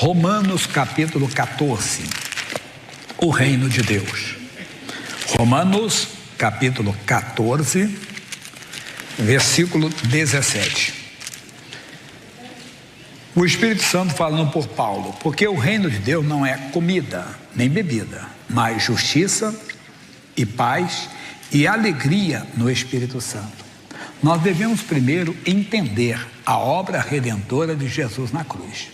Romanos capítulo 14, o reino de Deus. Romanos capítulo 14, versículo 17. O Espírito Santo falando por Paulo, porque o reino de Deus não é comida nem bebida, mas justiça e paz e alegria no Espírito Santo. Nós devemos primeiro entender a obra redentora de Jesus na cruz.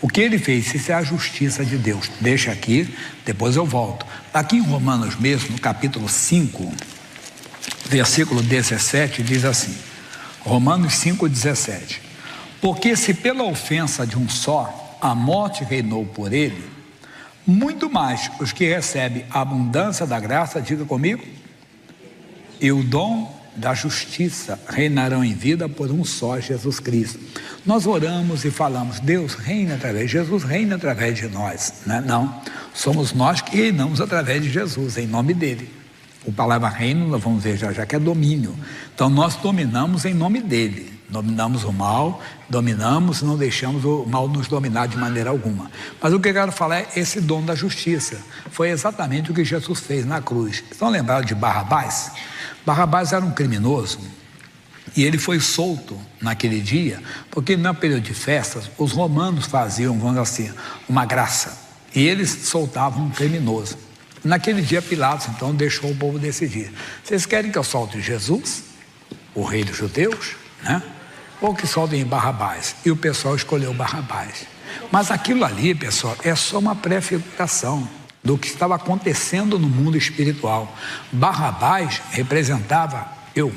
O que ele fez, isso é a justiça de Deus. Deixa aqui, depois eu volto. Aqui em Romanos mesmo, no capítulo 5, versículo 17, diz assim, Romanos 5, 17. Porque se pela ofensa de um só, a morte reinou por ele, muito mais os que recebem a abundância da graça, diga comigo, e o dom da justiça reinarão em vida por um só, Jesus Cristo. Nós oramos e falamos, Deus reina através, Jesus reina através de nós, né? Não, somos nós que reinamos através de Jesus, em nome dele. A palavra reino, nós vamos ver já que é domínio. Então nós dominamos em nome dele, dominamos o mal, dominamos, não deixamos o mal nos dominar de maneira alguma. Mas o que eu quero falar é esse dom da justiça. Foi exatamente o que Jesus fez na cruz. Estão lembrados de Barrabás? Barrabás era um criminoso e ele foi solto naquele dia, porque no período de festas, os romanos faziam, vamos dizer assim, uma graça, e eles soltavam um criminoso. Naquele dia Pilatos então deixou o povo decidir, vocês querem que eu solte Jesus, o rei dos judeus, né? Ou que soltem Barrabás? E o pessoal escolheu Barrabás. Mas aquilo ali, pessoal, é só uma prefiguração do que estava acontecendo no mundo espiritual. Barrabás representava eu,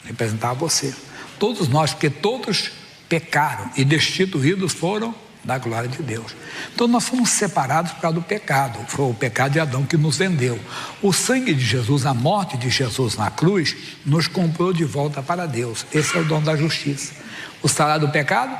representava você, todos nós, porque todos pecaram e destituídos foram da glória de Deus. Então nós fomos separados por causa do pecado, foi o pecado de Adão que nos vendeu. O sangue de Jesus, a morte de Jesus na cruz, nos comprou de volta para Deus. Esse é o dom da justiça. O salário do pecado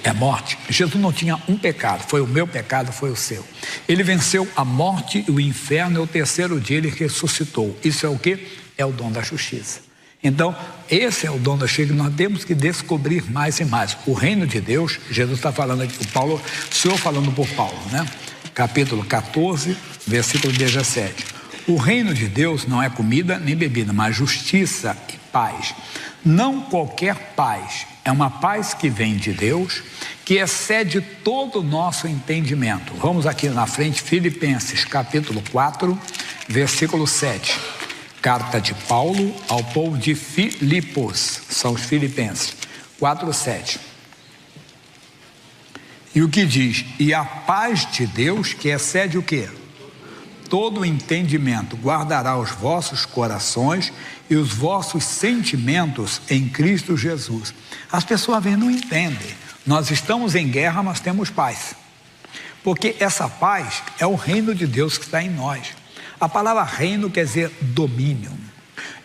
é morte. Jesus não tinha um pecado, foi o meu pecado, foi o seu. Ele venceu a morte e o inferno, e o terceiro dia ele ressuscitou. Isso é o que? É o dom da justiça. Então, esse é o dom da justiça que nós temos que descobrir mais e mais. O reino de Deus, Jesus está falando aqui, o Senhor falando por Paulo, né? Capítulo 14, versículo 17. O reino de Deus não é comida nem bebida, mas justiça e paz. Não qualquer paz, é uma paz que vem de Deus, que excede todo o nosso entendimento. Vamos aqui na frente, Filipenses capítulo 4, versículo 7. Carta de Paulo ao povo de Filipos, são os filipenses, 4, 7. E o que diz? E a paz de Deus, que excede o quê? Todo o entendimento, guardará os vossos corações e os vossos sentimentos em Cristo Jesus. As pessoas às vezes não entendem. Nós estamos em guerra, mas temos paz. Porque essa paz é o reino de Deus que está em nós. A palavra reino quer dizer domínio.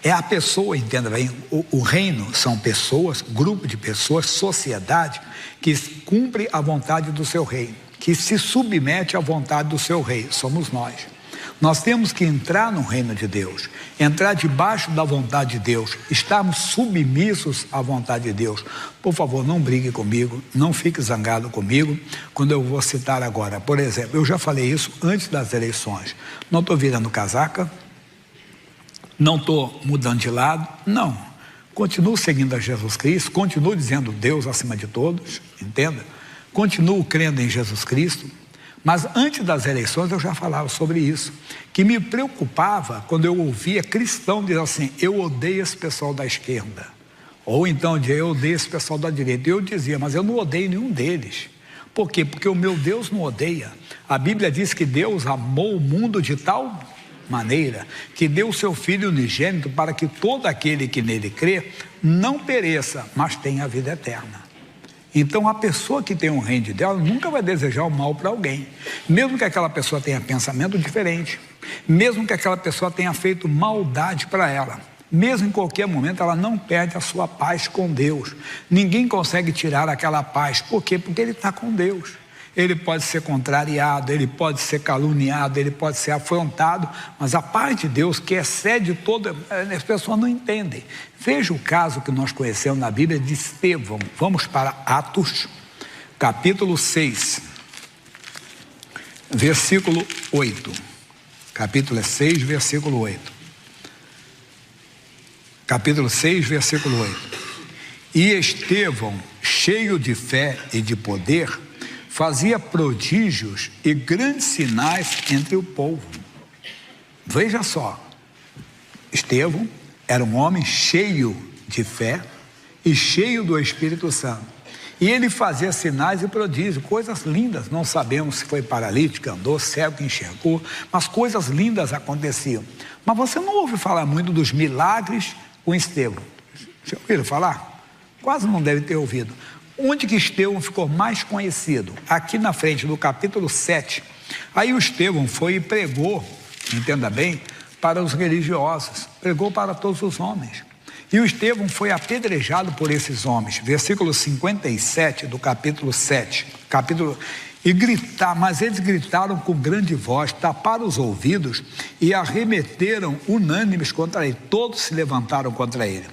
É a pessoa, entenda bem, o reino são pessoas, grupo de pessoas, sociedade, que cumpre a vontade do seu rei, que se submete à vontade do seu rei, somos nós. Nós temos que entrar no reino de Deus, entrar debaixo da vontade de Deus, estarmos submissos à vontade de Deus. Por favor, não brigue comigo, não fique zangado comigo, quando eu vou citar agora. Por exemplo, eu já falei isso antes das eleições. Não estou virando casaca, não estou mudando de lado, não. Continuo seguindo a Jesus Cristo, continuo dizendo Deus acima de todos, entenda? Continuo crendo em Jesus Cristo. Mas antes das eleições eu já falava sobre isso, que me preocupava quando eu ouvia cristão dizer assim, eu odeio esse pessoal da esquerda, ou então eu odeio esse pessoal da direita. Eu dizia, mas eu não odeio nenhum deles. Por quê? Porque o meu Deus não odeia. A Bíblia diz que Deus amou o mundo de tal maneira que deu o seu Filho unigênito para que todo aquele que nele crê não pereça, mas tenha a vida eterna. Então a pessoa que tem um reino de Deus nunca vai desejar o mal para alguém, mesmo que aquela pessoa tenha pensamento diferente, mesmo que aquela pessoa tenha feito maldade para ela, mesmo em qualquer momento ela não perde a sua paz com Deus. Ninguém consegue tirar aquela paz. Por quê? Porque ele está com Deus. Ele pode ser contrariado, ele pode ser caluniado, ele pode ser afrontado, mas a paz de Deus que excede toda, as pessoas não entendem. Veja o caso que nós conhecemos na Bíblia de Estevão. Vamos para Atos, capítulo 6, versículo 8. Capítulo 6, versículo 8. Capítulo 6, versículo 8. E Estevão, cheio de fé e de poder, fazia prodígios e grandes sinais entre o povo. Veja só, Estevão era um homem cheio de fé e cheio do Espírito Santo. E ele fazia sinais e prodígios, coisas lindas. Não sabemos se foi paralítico, andou, cego que enxergou, mas coisas lindas aconteciam. Mas você não ouve falar muito dos milagres com Estevão. Já ouviram falar? Quase não deve ter ouvido. Onde que Estevão ficou mais conhecido? Aqui na frente, no capítulo 7. Aí o Estevão foi e pregou, entenda bem, para os religiosos, pregou para todos os homens. E o Estevão foi apedrejado por esses homens. Versículo 57 do capítulo 7. Mas eles gritaram com grande voz, taparam os ouvidos e arremeteram unânimes contra ele. Todos se levantaram contra ele.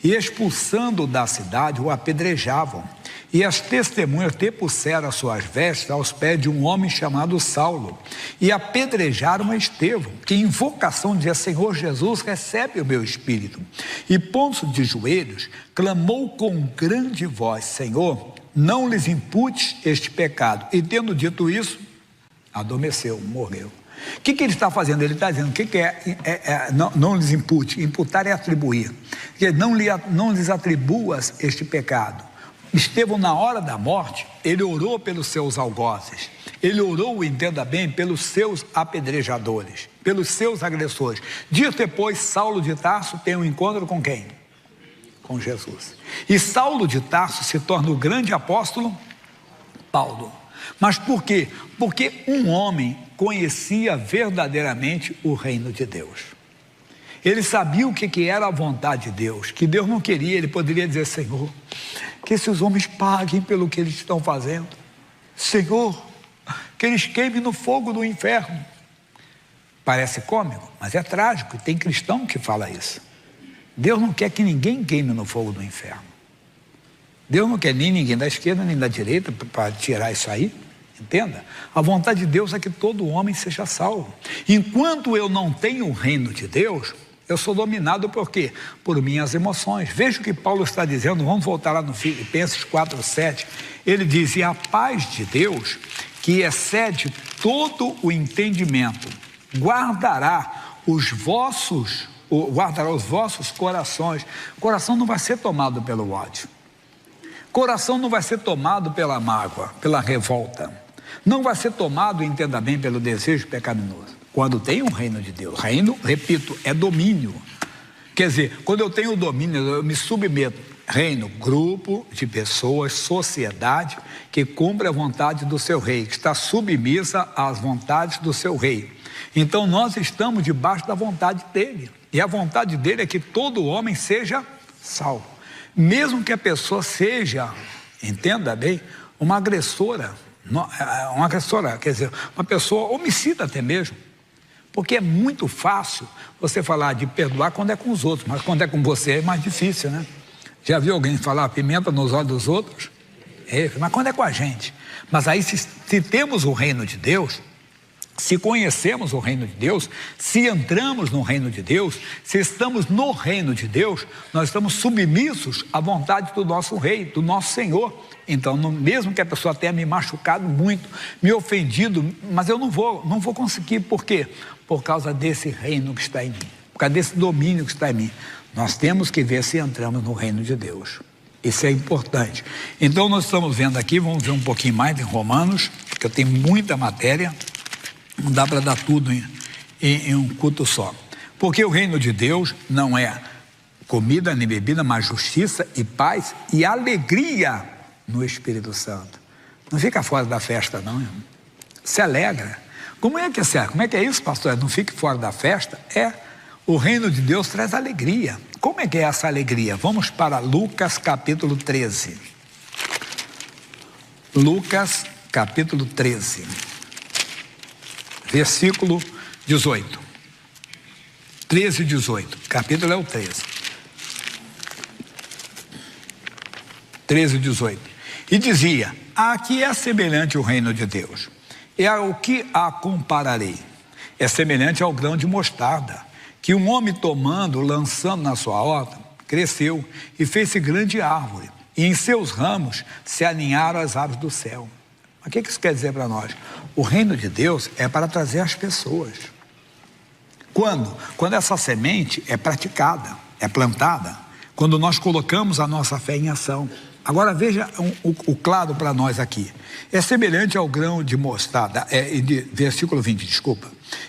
E expulsando-o da cidade, o apedrejavam. E as testemunhas depuseram as suas vestes aos pés de um homem chamado Saulo. E apedrejaram a Estevão, que em invocação dizia: Senhor Jesus, recebe o meu espírito. E pondo-se de joelhos, clamou com grande voz: Senhor, não lhes imputes este pecado. E tendo dito isso, adormeceu, morreu. O que ele está fazendo? Ele está dizendo, o que não lhes impute? Imputar é atribuir. Não lhes atribuas este pecado. Estevão, na hora da morte, ele orou pelos seus algozes. Ele orou, entenda bem, pelos seus apedrejadores, pelos seus agressores. Dias depois, Saulo de Tarso tem um encontro com quem? Com Jesus. E Saulo de Tarso se torna o grande apóstolo Paulo. Mas por quê? Porque um homem conhecia verdadeiramente o reino de Deus. Ele sabia o que era a vontade de Deus, que Deus não queria. Ele poderia dizer: Senhor, que esses homens paguem pelo que eles estão fazendo. Senhor, que eles queimem no fogo do inferno. Parece cômico, mas é trágico, e tem cristão que fala isso. Deus não quer que ninguém queime no fogo do inferno. Deus não quer nem ninguém da esquerda nem da direita para tirar isso aí, entenda? A vontade de Deus é que todo homem seja salvo. Enquanto eu não tenho o reino de Deus, eu sou dominado por quê? Por minhas emoções. Veja o que Paulo está dizendo, vamos voltar lá no Filipenses 4:7. Ele diz: e a paz de Deus, que excede todo o entendimento, guardará os vossos corações. O coração não vai ser tomado pelo ódio. Coração não vai ser tomado pela mágoa, pela revolta. Não vai ser tomado, entenda bem, pelo desejo pecaminoso. Quando tem um reino de Deus. Reino, repito, é domínio. Quer dizer, quando eu tenho domínio, eu me submeto. Reino, grupo de pessoas, sociedade, que cumpre a vontade do seu rei, que está submissa às vontades do seu rei. Então nós estamos debaixo da vontade dele. E a vontade dele é que todo homem seja salvo. Mesmo que a pessoa seja, entenda bem, uma agressora, quer dizer, uma pessoa homicida até mesmo. Porque é muito fácil você falar de perdoar quando é com os outros, mas quando é com você é mais difícil, né? Já viu alguém falar pimenta nos olhos dos outros? Mas quando é com a gente? Mas aí se temos o reino de Deus, se conhecemos o reino de Deus, se entramos no reino de Deus, se estamos no reino de Deus, nós estamos submissos à vontade do nosso rei, do nosso Senhor. Então, mesmo que a pessoa tenha me machucado muito, me ofendido, mas eu não vou conseguir. Por quê? Por causa desse reino que está em mim, por causa desse domínio que está em mim. Nós temos que ver se entramos no reino de Deus. Isso é importante. Então, nós estamos vendo aqui, vamos ver um pouquinho mais de Romanos, porque eu tenho muita matéria. Não dá para dar tudo em um culto só. Porque o reino de Deus não é comida nem bebida, mas justiça e paz e alegria no Espírito Santo. Não fica fora da festa, não, irmão. Se alegra. Como é que é isso, pastor? Não fique fora da festa? O reino de Deus traz alegria. Como é que é essa alegria? Vamos para Lucas capítulo 13. Lucas capítulo 13. Versículo 18. 13 e 18. Capítulo é o 13. 13 e 18. E dizia: A que é semelhante o reino de Deus? E ao que a compararei? É semelhante ao grão de mostarda, que um homem tomando, lançando na sua horta, cresceu e fez-se grande árvore, e em seus ramos se aninharam as aves do céu. O que isso quer dizer para nós? O reino de Deus é para trazer as pessoas. Quando? Quando essa semente é praticada, é plantada, quando nós colocamos a nossa fé em ação. Agora veja o claro para nós aqui. É semelhante ao grão de mostarda, versículo 20, desculpa.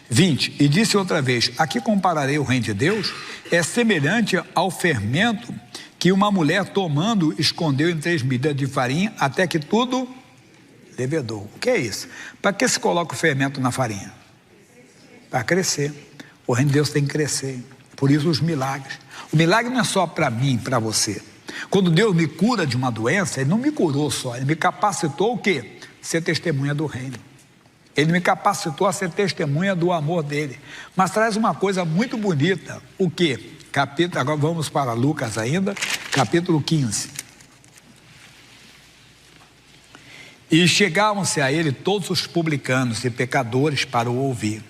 20, e disse outra vez, a que compararei o reino de Deus? É semelhante ao fermento que uma mulher tomando escondeu em 3 medidas de farinha até que tudo levedou. O que é isso? Para que se coloca o fermento na farinha? Para crescer. O reino de Deus tem que crescer. Por isso os milagres. O milagre não é só para mim, para você. Quando Deus me cura de uma doença, Ele não me curou só, Ele me capacitou o quê? Ser testemunha do reino. Ele me capacitou a ser testemunha do amor dele. Mas traz uma coisa muito bonita. O quê? Agora vamos para Lucas ainda, capítulo 15. E chegavam-se a ele todos os publicanos e pecadores para o ouvir.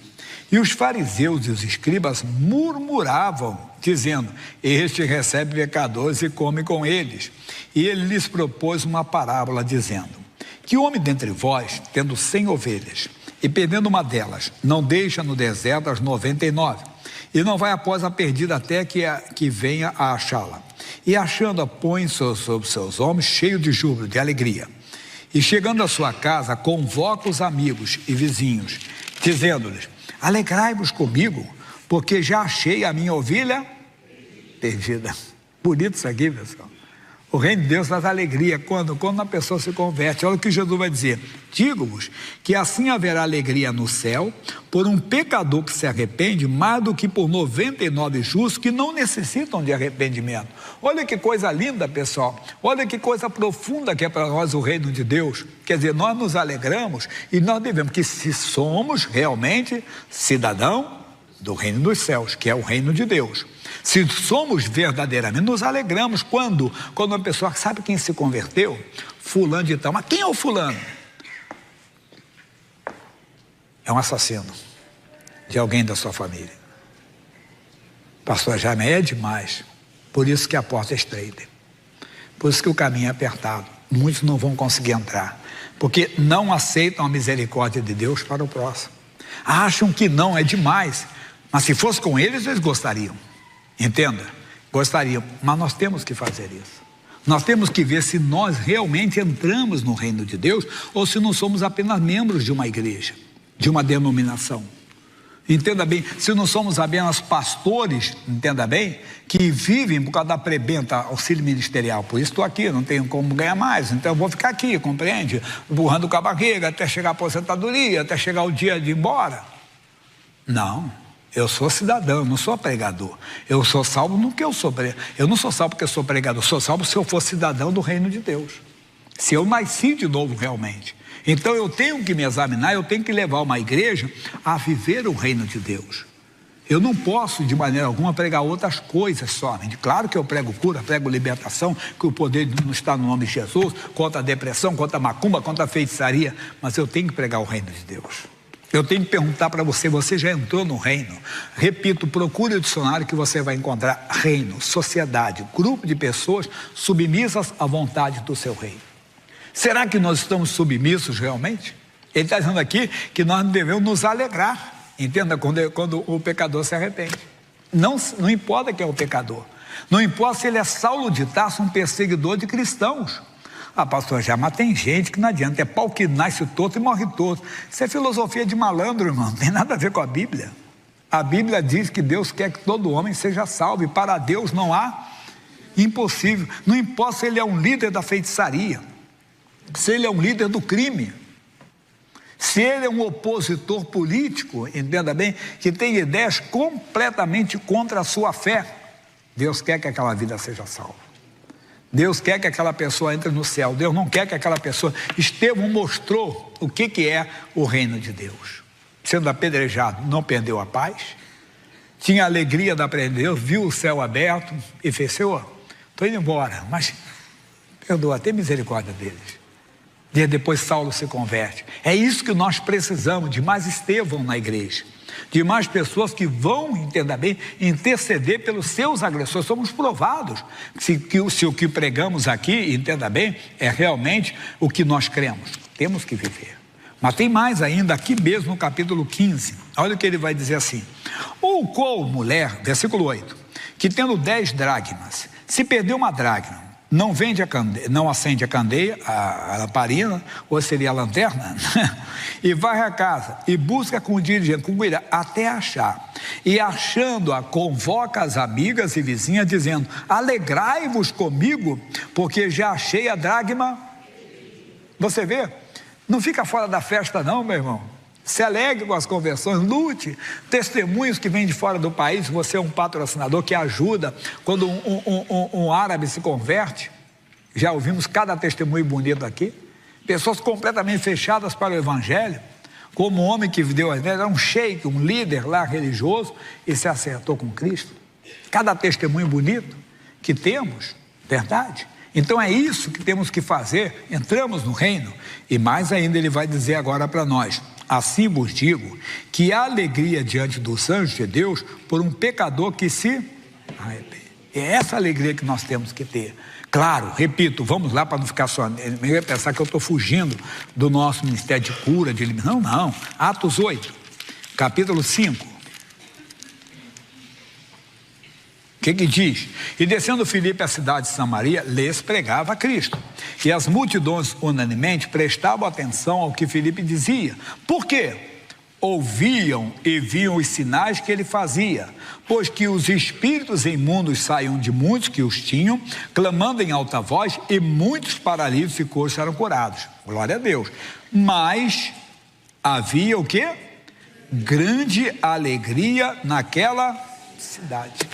E os fariseus e os escribas murmuravam, dizendo, este recebe pecadores e come com eles. E ele lhes propôs uma parábola, dizendo, que homem dentre vós, tendo 100 ovelhas, e perdendo uma delas, não deixa no deserto as 99, e não vai após a perdida até que venha a achá-la. E achando-a, põe sobre seus ombros, cheio de júbilo, de alegria. E chegando à sua casa, convoca os amigos e vizinhos, dizendo-lhes, alegrai-vos comigo, porque já achei a minha ovelha perdida. Bonito isso aqui, pessoal. O reino de Deus traz alegria quando uma pessoa se converte. Olha o que Jesus vai dizer. Digo-vos que assim haverá alegria no céu por um pecador que se arrepende mais do que por 99 justos que não necessitam de arrependimento. Olha que coisa linda, pessoal. Olha que coisa profunda que é para nós o reino de Deus. Quer dizer, nós nos alegramos e nós devemos, que se somos realmente cidadão do reino dos céus, que é o reino de Deus. Se somos verdadeiramente, nos alegramos quando uma pessoa sabe quem se converteu, fulano de tal. Mas quem é o fulano? É um assassino de alguém da sua família. Pastor Jaime, é demais. Por isso que a porta é estreita. Por isso que o caminho é apertado. Muitos não vão conseguir entrar, porque não aceitam a misericórdia de Deus para o próximo. Acham que não, é demais. Mas se fosse com eles, eles gostariam. Entenda? Gostariam. Mas nós temos que fazer isso. Nós temos que ver se nós realmente entramos no reino de Deus ou se não somos apenas membros de uma igreja, de uma denominação. Entenda bem, se não somos apenas pastores, entenda bem, que vivem por causa da prebenta, auxílio ministerial. Por isso estou aqui, não tenho como ganhar mais, então eu vou ficar aqui, compreende? Empurrando com a barriga até chegar a aposentadoria, até chegar o dia de ir embora. Não. Eu sou cidadão, não sou pregador. Eu sou salvo no que eu sou pregador. Eu não sou salvo porque eu sou pregador, eu sou salvo se eu for cidadão do reino de Deus. Se eu nasci de novo realmente. Então eu tenho que me examinar, eu tenho que levar uma igreja a viver o reino de Deus. Eu não posso de maneira alguma pregar outras coisas somente. Claro que eu prego cura, prego libertação, que o poder não está no nome de Jesus, contra a depressão, contra a macumba, contra a feitiçaria, mas eu tenho que pregar o reino de Deus. Eu tenho que perguntar para você, você já entrou no reino? Repito, procure o dicionário que você vai encontrar reino, sociedade, grupo de pessoas submissas à vontade do seu rei. Será que nós estamos submissos realmente? Ele está dizendo aqui que nós devemos nos alegrar, entenda, quando o pecador se arrepende. Não importa quem é o pecador, não importa se ele é Saulo de Tarso, um perseguidor de cristãos. Ah, pastor, já, mas tem gente que não adianta, é pau que nasce torto e morre torto. Isso é filosofia de malandro, irmão, não tem nada a ver com a Bíblia. A Bíblia diz que Deus quer que todo homem seja salvo, e para Deus não há impossível. Não importa se ele é um líder da feitiçaria, se ele é um líder do crime, se ele é um opositor político, entenda bem, que tem ideias completamente contra a sua fé, Deus quer que aquela vida seja salva. Deus quer que aquela pessoa entre no céu. Deus não quer que aquela pessoa... Estevão mostrou o que é o reino de Deus. Sendo apedrejado, não perdeu a paz. Tinha a alegria de aprender Deus, viu o céu aberto e fez, Senhor, estou indo embora, mas perdoa, tem misericórdia deles. E depois Saulo se converte. É isso que nós precisamos, de mais Estevão na igreja, de mais pessoas que vão, entenda bem, interceder pelos seus agressores. Somos provados se o que pregamos aqui, entenda bem, é realmente o que nós cremos. Temos que viver. Mas tem mais ainda, aqui mesmo no capítulo 15, olha o que ele vai dizer assim: ou qual mulher, versículo 8, que tendo 10 dracmas, se perdeu uma dracma, não acende a candeia, a lamparina, ou seria a lanterna, e vai à casa e busca com diligência, com cuidado, até achar. E achando-a, convoca as amigas e vizinhas, dizendo: alegrai-vos comigo, porque já achei a dracma. Você vê? Não fica fora da festa não, meu irmão. Se alegre com as conversões, lute. Testemunhos que vêm de fora do país, você é um patrocinador que ajuda quando um árabe se converte. Já ouvimos cada testemunho bonito aqui. Pessoas completamente fechadas para o evangelho, como um homem que deu as ideias, era um sheik, um líder lá religioso, e se acertou com Cristo. Cada testemunho bonito que temos, verdade. Então é isso que temos que fazer. Entramos no reino, e mais ainda ele vai dizer agora para nós: assim vos digo, que há alegria diante dos anjos de Deus por um pecador que se arrepende. É essa alegria que nós temos que ter. Claro, repito, vamos lá para não ficar só, eu ia pensar que eu estou fugindo do nosso ministério de cura, de eliminação. Não, Atos 8, capítulo 5. O que diz? E descendo Filipe à cidade de Samaria, lhes pregava a Cristo. E as multidões unanimemente prestavam atenção ao que Filipe dizia. Por quê? Ouviam e viam os sinais que ele fazia, pois que os espíritos imundos saíam de muitos que os tinham, clamando em alta voz, e muitos paralíticos e coxos eram curados. Glória a Deus. Mas havia o quê? Grande alegria naquela cidade.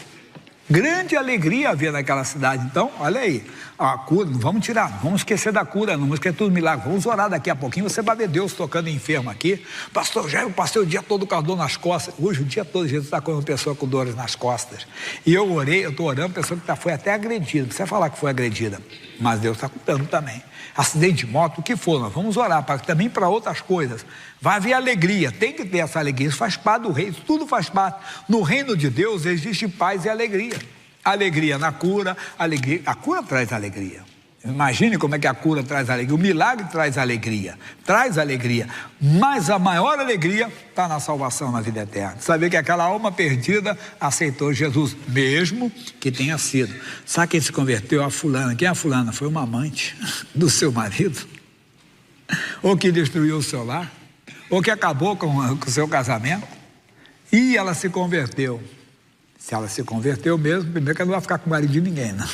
Grande alegria havia naquela cidade. Então, olha aí, a cura, não vamos tirar, não vamos esquecer da cura, não vamos esquecer tudo milagre. Vamos orar daqui a pouquinho, você vai ver Deus tocando enfermo aqui. Pastor, já eu passei o dia todo com a dor nas costas. Hoje, o dia todo, Jesus está com uma pessoa com dores nas costas. E eu estou orando, pessoa que foi até agredida. Não precisa falar que foi agredida, mas Deus está curando também. Acidente de moto, o que for, nós vamos orar também para outras coisas. Vai haver alegria, tem que ter essa alegria, isso faz parte do reino, tudo faz parte. No reino de Deus existe paz e alegria. Alegria na cura, alegria, a cura traz alegria. Imagine como é que a cura traz alegria, o milagre traz alegria, mas a maior alegria está na salvação, na vida eterna. Saber que aquela alma perdida aceitou Jesus, mesmo que tenha sido. Sabe quem se converteu? A fulana. Quem é a fulana? Foi uma amante do seu marido, ou que destruiu o seu lar, ou que acabou com o seu casamento, e ela se converteu. Se ela se converteu mesmo, primeiro que ela não vai ficar com o marido de ninguém, não.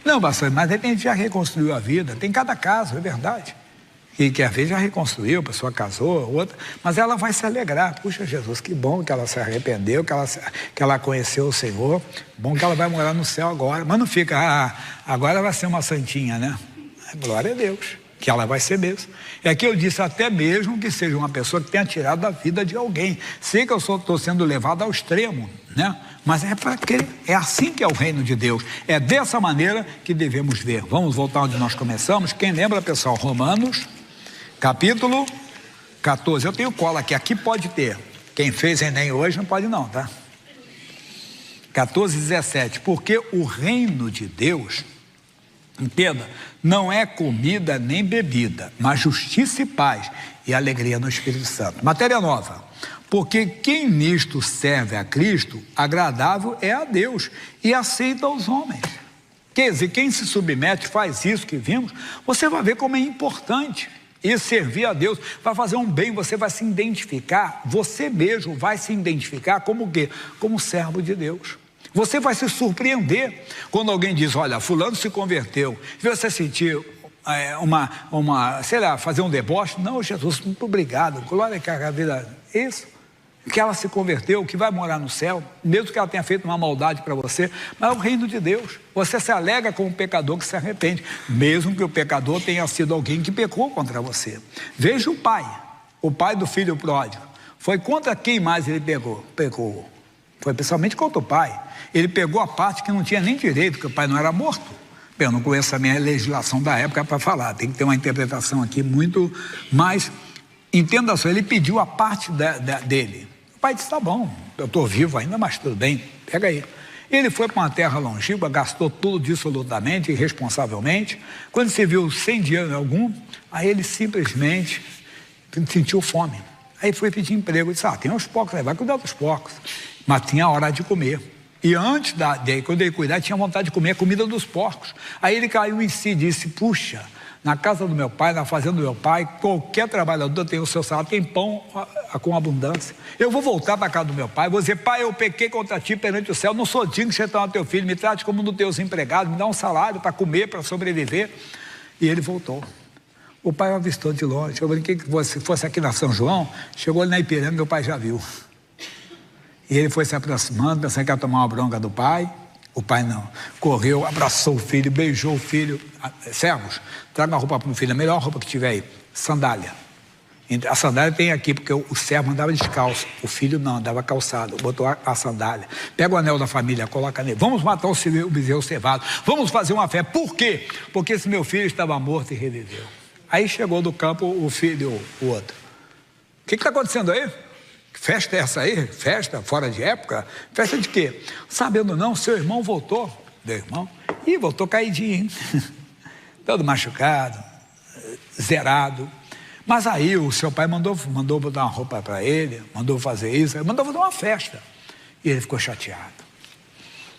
Não, pastor, mas a gente já reconstruiu a vida. Tem cada caso, é verdade. E que às vezes já reconstruiu, a pessoa casou, outra, mas ela vai se alegrar. Puxa, Jesus, que bom que ela se arrependeu, que ela conheceu o Senhor. Bom que ela vai morar no céu agora. Mas não fica, agora vai ser uma santinha, né? Glória a Deus, que ela vai ser mesmo. É que eu disse, até mesmo que seja uma pessoa que tenha tirado a vida de alguém. Sei que eu estou sendo levado ao extremo, né? Mas é assim que é o reino de Deus. É dessa maneira que devemos ver. Vamos voltar onde nós começamos. Quem lembra, pessoal? Romanos, capítulo 14. Eu tenho cola aqui. Aqui pode ter. Quem fez Enem hoje não pode não, tá? 14, 17. Porque o reino de Deus, entenda, não é comida nem bebida, mas justiça e paz e alegria no Espírito Santo. Matéria nova. Porque quem nisto serve a Cristo, agradável é a Deus e aceita aos homens. Quer dizer, quem se submete, faz isso que vimos, você vai ver como é importante. E servir a Deus vai fazer um bem, você vai se identificar, você mesmo vai se identificar como o quê? Como servo de Deus. Você vai se surpreender quando alguém diz, olha, fulano se converteu, e você sentir sei lá, fazer um deboche. Não, Jesus, muito obrigado, glória a vida, isso. Que ela se converteu, que vai morar no céu, mesmo que ela tenha feito uma maldade para você, mas é o reino de Deus. Você se alegra com o pecador que se arrepende, mesmo que o pecador tenha sido alguém que pecou contra você. Veja o pai do filho pródigo. Foi contra quem mais ele pecou? Foi principalmente contra o pai. Ele pegou a parte que não tinha nem direito, porque o pai não era morto. Bem, eu não conheço a minha legislação da época para falar, tem que ter uma interpretação aqui muito mais... Entenda só, ele pediu a parte dele. O pai disse, tá bom, eu estou vivo ainda, mas tudo bem, pega aí. Ele foi para uma terra longínqua, gastou tudo dissolutamente, irresponsavelmente. Quando se viu sem dinheiro algum, aí ele simplesmente sentiu fome. Aí foi pedir emprego, disse, tem uns porcos, vai cuidar dos porcos. Mas tinha hora de comer. E antes quando ele cuidar, tinha vontade de comer a comida dos porcos. Aí ele caiu em si e disse, puxa, na casa do meu pai, na fazenda do meu pai, qualquer trabalhador tem o seu salário, tem pão com abundância. Eu vou voltar para a casa do meu pai, vou dizer, pai, eu pequei contra ti perante o céu, não sou digno de ser teu filho, me trate como um dos teus empregados, me dá um salário para comer, para sobreviver. E ele voltou. O pai o avistou de longe. Eu brinquei que se fosse aqui na São João, chegou ali na Ipiranga, meu pai já viu. E ele foi se aproximando, pensando que ia tomar uma bronca do pai. O pai não. Correu, abraçou o filho, beijou o filho. Servos, traga uma roupa para o filho, a melhor roupa que tiver aí. Sandália. A sandália tem aqui, porque o servo andava descalço. O filho não, andava calçado. Botou a sandália. Pega o anel da família, coloca nele. Vamos matar o bezerro cevado. Vamos fazer uma festa. Por quê? Porque esse meu filho estava morto e reviveu. Aí chegou do campo o filho, o outro. O que está acontecendo aí? Que festa é essa aí? Festa fora de época? Festa de quê? Sabendo não, seu irmão voltou. Meu irmão? Ih, voltou caidinho, hein? Todo machucado, zerado. Mas aí o seu pai mandou botar uma roupa para ele, mandou fazer isso, mandou fazer uma festa. E ele ficou chateado.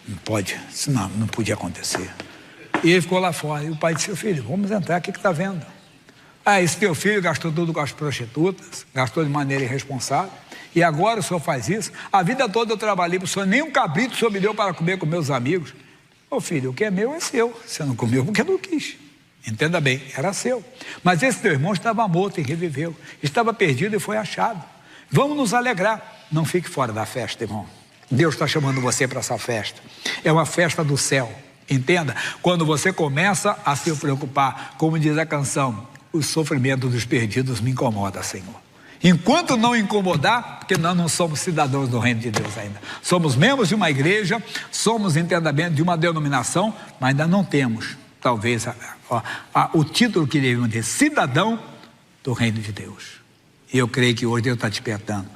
Não pode, isso não podia acontecer. E ele ficou lá fora. E o pai disse, filho, vamos entrar, o que está vendo? Esse teu filho gastou tudo com as prostitutas, gastou de maneira irresponsável, e agora o senhor faz isso? A vida toda eu trabalhei para o senhor, nem um cabrito o senhor me deu para comer com meus amigos. Ô filho, o que é meu é seu, você não comeu porque não quis. Entenda bem, era seu. Mas esse teu irmão estava morto e reviveu, estava perdido e foi achado. Vamos nos alegrar. Não fique fora da festa, irmão. Deus está chamando você para essa festa. É uma festa do céu, entenda? Quando você começa a se preocupar, como diz a canção, o sofrimento dos perdidos me incomoda, Senhor. Enquanto não incomodar, porque nós não somos cidadãos do reino de Deus ainda. Somos membros de uma igreja, somos, entenda bem, de uma denominação, mas ainda não temos, talvez, o título que devemos ter, cidadão do reino de Deus. E eu creio que hoje Deus está despertando.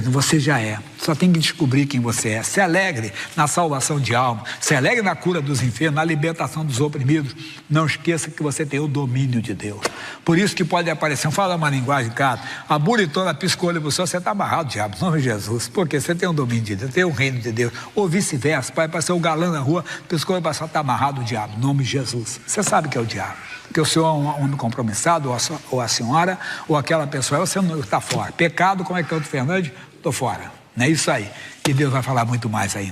Você já é, só tem que descobrir quem você é. Se alegre na salvação de alma, se alegre na cura dos enfermos, na libertação dos oprimidos. Não esqueça que você tem o domínio de Deus. Por isso que pode aparecer, fala uma linguagem, cara, a buritona piscou-lhe para o senhor, você está amarrado, diabo, em nome de Jesus. Porque você tem o domínio de Deus, tem o reino de Deus. Ou vice-versa, pai, para ser um galã na rua, piscou-lhe para o senhor, está amarrado, o diabo, em nome de Jesus. Você sabe que é o diabo. Porque o senhor é um homem compromissado, ou a senhora, ou aquela pessoa, você não está fora. Pecado, como é que é o Fernandes? Estou fora. Não é isso aí. E Deus vai falar muito mais ainda.